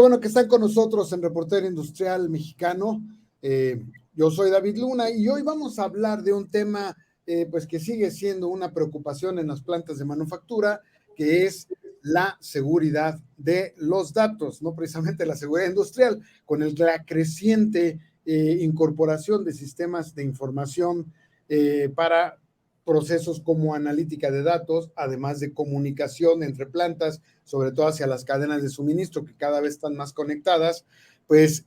bueno que están con nosotros en Reportero Industrial Mexicano. Yo soy David Luna y hoy vamos a hablar de un tema pues que sigue siendo una preocupación en las plantas de manufactura, que es la seguridad de los datos, no precisamente la seguridad industrial, con la creciente incorporación de sistemas de información para procesos como analítica de datos, además de comunicación entre plantas, sobre todo hacia las cadenas de suministro que cada vez están más conectadas, pues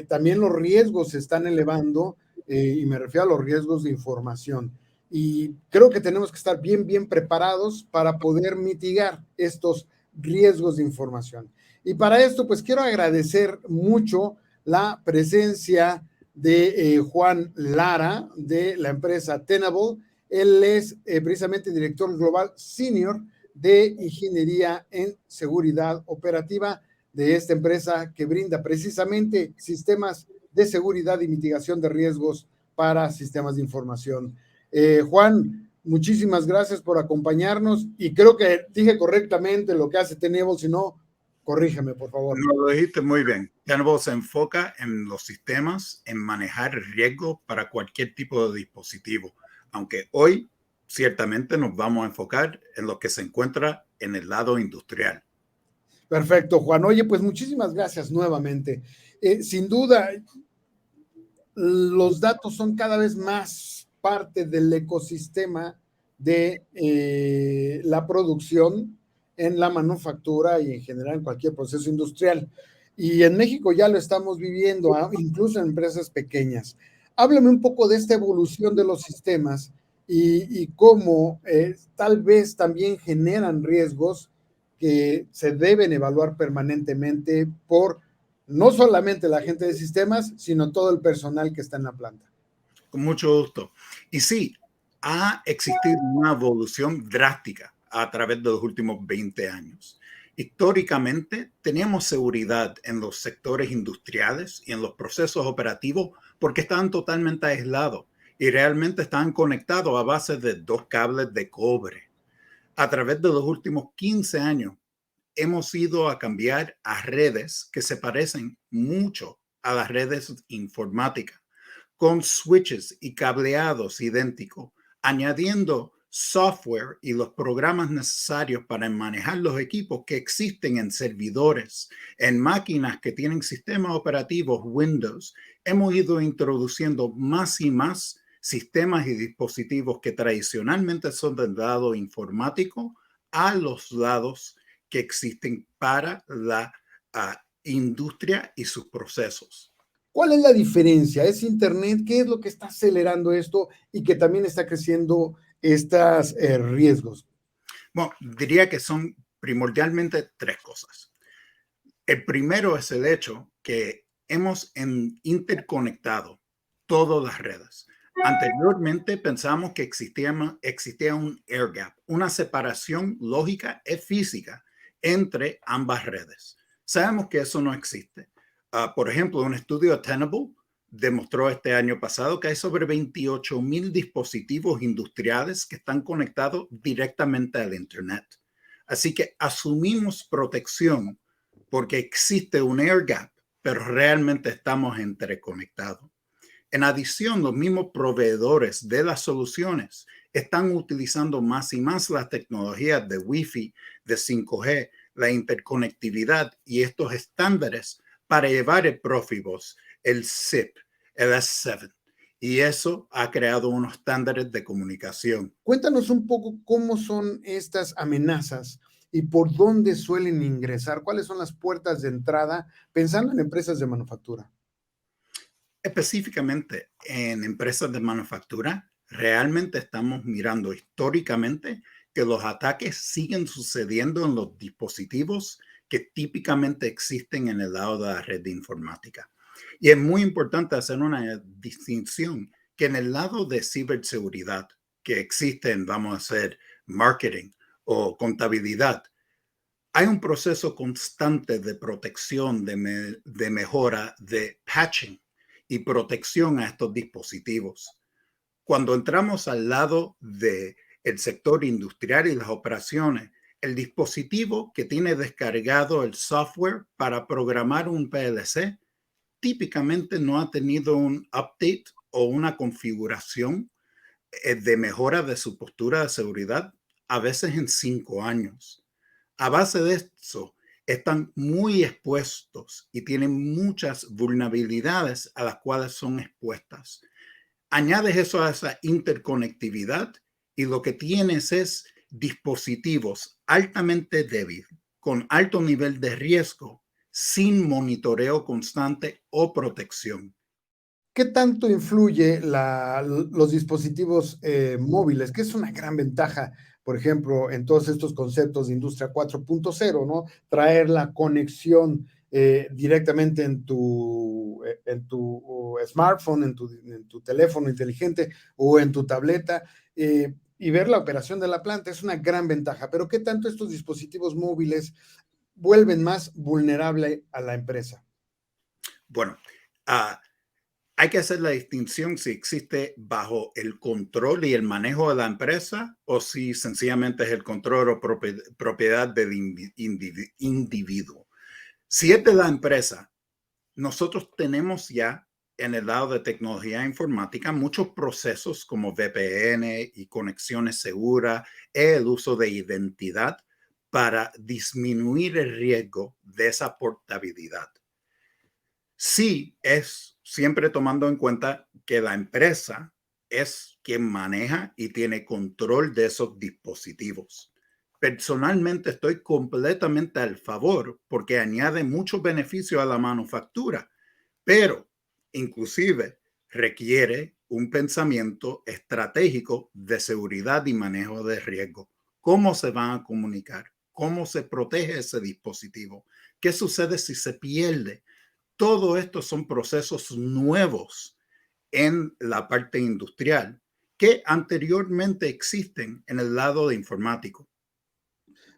también los riesgos se están elevando y me refiero a los riesgos de información. Y creo que tenemos que estar bien preparados para poder mitigar estos riesgos de información. Y para esto, pues quiero agradecer mucho la presencia de Juan Lara, de la empresa Tenable. Él es precisamente director global senior de ingeniería en seguridad operativa de esta empresa que brinda precisamente sistemas de seguridad y mitigación de riesgos para sistemas de información. Juan, muchísimas gracias por acompañarnos y creo que dije correctamente lo que hace Tenable, si no, corrígeme, por favor. No, lo dijiste muy bien. Tenable se enfoca en los sistemas, en manejar riesgos para cualquier tipo de dispositivo, aunque hoy ciertamente nos vamos a enfocar en lo que se encuentra en el lado industrial. Perfecto, Juan. Oye, pues muchísimas gracias nuevamente. Sin duda, los datos son cada vez más parte del ecosistema de la producción en la manufactura y en general en cualquier proceso industrial. Y en México ya lo estamos viviendo, incluso en empresas pequeñas. Háblame un poco de esta evolución de los sistemas y cómo tal vez también generan riesgos que se deben evaluar permanentemente por no solamente la gente de sistemas, sino todo el personal que está en la planta. Con mucho gusto. Y sí, ha existido una evolución drástica a través de los últimos 20 años. Históricamente, teníamos seguridad en los sectores industriales y en los procesos operativos porque estaban totalmente aislados y realmente estaban conectados a base de 2 cables de cobre. A través de los últimos 15 años, hemos ido a cambiar a redes que se parecen mucho a las redes informáticas, con switches y cableados idénticos, añadiendo software y los programas necesarios para manejar los equipos que existen en servidores, en máquinas que tienen sistemas operativos Windows. Hemos ido introduciendo más y más sistemas y dispositivos que tradicionalmente son del lado informático a los lados que existen para la industria y sus procesos. ¿Cuál es la diferencia? ¿Es Internet? ¿Qué es lo que está acelerando esto y que también está creciendo estos riesgos? Bueno, diría que son primordialmente 3 cosas. El primero es el hecho que hemos interconectado todas las redes. Anteriormente pensamos que existía un air gap, una separación lógica y física entre ambas redes. Sabemos que eso no existe. Por ejemplo, un estudio de Tenable demostró este año pasado que hay sobre 28,000 dispositivos industriales que están conectados directamente al Internet. Así que asumimos protección porque existe un air gap, pero realmente estamos interconectados. En adición, los mismos proveedores de las soluciones están utilizando más y más las tecnologías de Wi-Fi, de 5G, la interconectividad y estos estándares para llevar el Profibus, el SIP, el S7. Y eso ha creado unos estándares de comunicación. Cuéntanos un poco cómo son estas amenazas y por dónde suelen ingresar. ¿Cuáles son las puertas de entrada pensando en empresas de manufactura? Específicamente en empresas de manufactura, realmente estamos mirando históricamente que los ataques siguen sucediendo en los dispositivos que típicamente existen en el lado de la red de informática. Y es muy importante hacer una distinción que en el lado de ciberseguridad que existen, vamos a hacer marketing o contabilidad, hay un proceso constante de protección, de mejora, de patching y protección a estos dispositivos. Cuando entramos al lado del sector industrial y las operaciones, el dispositivo que tiene descargado el software para programar un PLC típicamente no ha tenido un update o una configuración de mejora de su postura de seguridad, a veces en 5 años. A base de eso, están muy expuestos y tienen muchas vulnerabilidades a las cuales son expuestas. Añades eso a esa interconectividad y lo que tienes es dispositivos altamente débiles, con alto nivel de riesgo, sin monitoreo constante o protección. ¿Qué tanto influye los dispositivos móviles? Que es una gran ventaja, por ejemplo, en todos estos conceptos de Industria 4.0, ¿no? Traer la conexión directamente en tu smartphone, en tu teléfono inteligente o en tu tableta, y ver la operación de la planta es una gran ventaja. Pero ¿qué tanto estos dispositivos móviles vuelven más vulnerable a la empresa? Bueno, uh, hay que hacer la distinción si existe bajo el control y el manejo de la empresa o si sencillamente es el control o propiedad del individuo. Si es de la empresa, nosotros tenemos ya en el lado de tecnología informática muchos procesos como VPN y conexiones seguras, el uso de identidad para disminuir el riesgo de esa portabilidad. Sí, es siempre tomando en cuenta que la empresa es quien maneja y tiene control de esos dispositivos. Personalmente estoy completamente al favor porque añade mucho beneficio a la manufactura, pero inclusive requiere un pensamiento estratégico de seguridad y manejo de riesgo. ¿Cómo se van a comunicar? ¿Cómo se protege ese dispositivo? ¿Qué sucede si se pierde? Todo esto son procesos nuevos en la parte industrial que anteriormente existen en el lado de informático.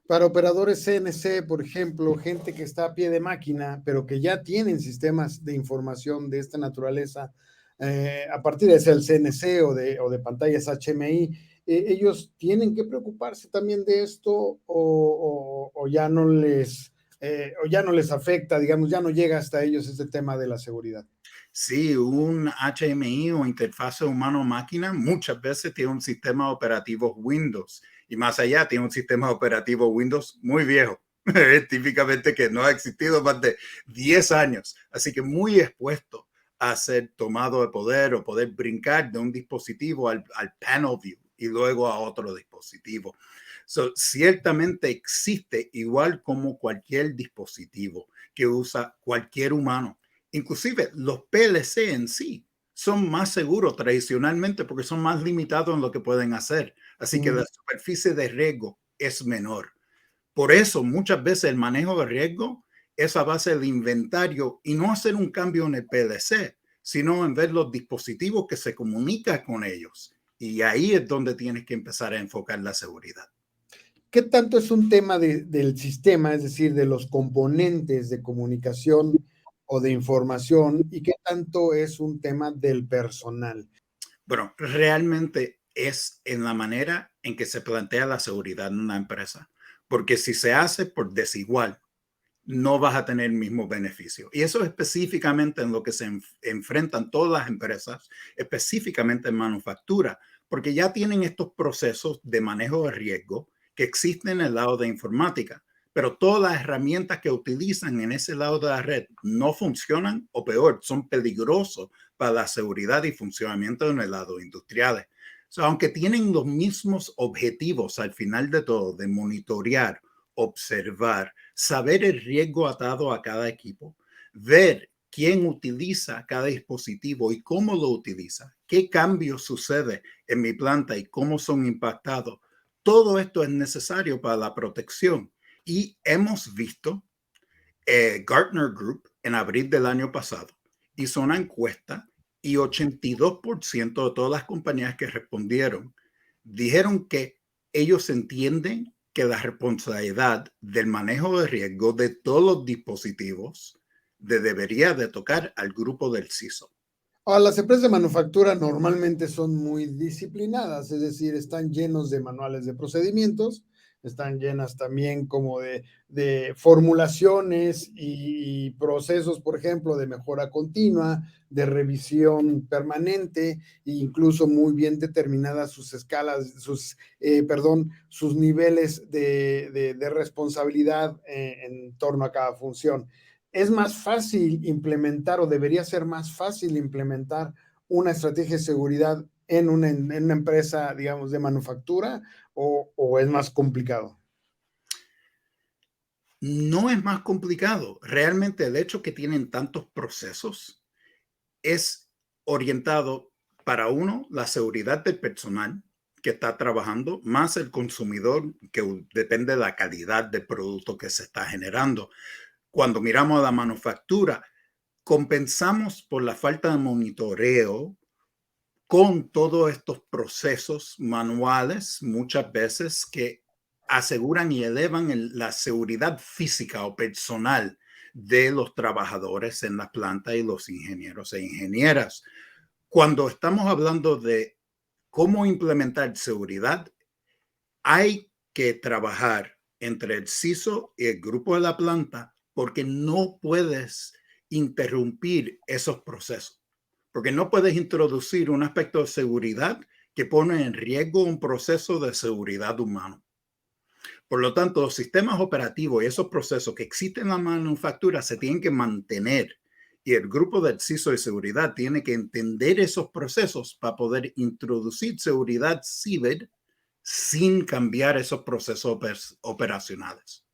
Para operadores CNC, por ejemplo, gente que está a pie de máquina, pero que ya tienen sistemas de información de esta naturaleza, a partir de ser el CNC o de pantallas HMI, ellos tienen que preocuparse también de esto o ya no les afecta, digamos, ya no llega hasta ellos este tema de la seguridad. Sí, un HMI o interfaz humano-máquina muchas veces tiene un sistema operativo Windows y más allá tiene un sistema operativo Windows muy viejo, típicamente que no ha existido más de 10 años, así que muy expuesto a ser tomado de poder o poder brincar de un dispositivo al panel view y luego a otro dispositivo. Ciertamente existe igual como cualquier dispositivo que usa cualquier humano. Inclusive los PLC en sí son más seguros tradicionalmente porque son más limitados en lo que pueden hacer. Así que la superficie de riesgo es menor. Por eso muchas veces el manejo de riesgo es a base de inventario y no hacer un cambio en el PLC, sino en ver los dispositivos que se comunican con ellos. Y ahí es donde tienes que empezar a enfocar la seguridad. ¿Qué tanto es un tema del sistema, es decir, de los componentes de comunicación o de información, y qué tanto es un tema del personal? Bueno, realmente es en la manera en que se plantea la seguridad en una empresa, porque si se hace por desigual, no vas a tener el mismo beneficio. Y eso es específicamente en lo que se enfrentan todas las empresas, específicamente en manufactura, porque ya tienen estos procesos de manejo de riesgo que existen en el lado de informática, pero todas las herramientas que utilizan en ese lado de la red no funcionan o peor, son peligrosos para la seguridad y funcionamiento en el lado industrial. Aunque tienen los mismos objetivos al final de todo, de monitorear, observar, saber el riesgo atado a cada equipo, ver quién utiliza cada dispositivo y cómo lo utiliza, qué cambios sucede en mi planta y cómo son impactados. Todo esto es necesario para la protección. Y hemos visto, Gartner Group en abril del año pasado hizo una encuesta y 82% de todas las compañías que respondieron dijeron que ellos entienden que la responsabilidad del manejo de riesgo de todos los dispositivos debería de tocar al grupo del CISO. Ahora, las empresas de manufactura normalmente son muy disciplinadas, es decir, están llenos de manuales de procedimientos, están llenas también como de formulaciones y procesos, por ejemplo, de mejora continua, de revisión permanente, e incluso muy bien determinadas sus escalas, sus niveles de responsabilidad en torno a cada función. Es más fácil implementar o debería ser más fácil implementar una estrategia de seguridad en una empresa, digamos, de manufactura o es más complicado. No es más complicado. Realmente el hecho que tienen tantos procesos es orientado para uno, la seguridad del personal que está trabajando, más el consumidor que depende de la calidad del producto que se está generando. Cuando miramos a la manufactura, compensamos por la falta de monitoreo con todos estos procesos manuales, muchas veces que aseguran y elevan la seguridad física o personal de los trabajadores en la planta y los ingenieros e ingenieras. Cuando estamos hablando de cómo implementar seguridad, hay que trabajar entre el CISO y el grupo de la planta porque no puedes interrumpir esos procesos, porque no puedes introducir un aspecto de seguridad que pone en riesgo un proceso de seguridad humano. Por lo tanto, los sistemas operativos y esos procesos que existen en la manufactura se tienen que mantener y el grupo del CISO de seguridad tiene que entender esos procesos para poder introducir seguridad ciber sin cambiar esos procesos operacionales.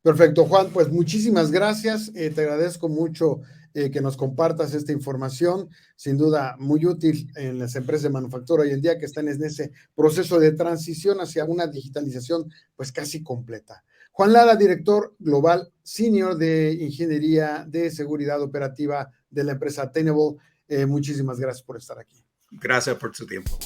Perfecto, Juan, pues muchísimas gracias. Te agradezco mucho que nos compartas esta información, sin duda muy útil en las empresas de manufactura hoy en día que están en ese proceso de transición hacia una digitalización pues casi completa. Juan Lara, director global senior de Ingeniería de Seguridad Operativa de la empresa Tenable. Muchísimas gracias por estar aquí. Gracias por su tiempo.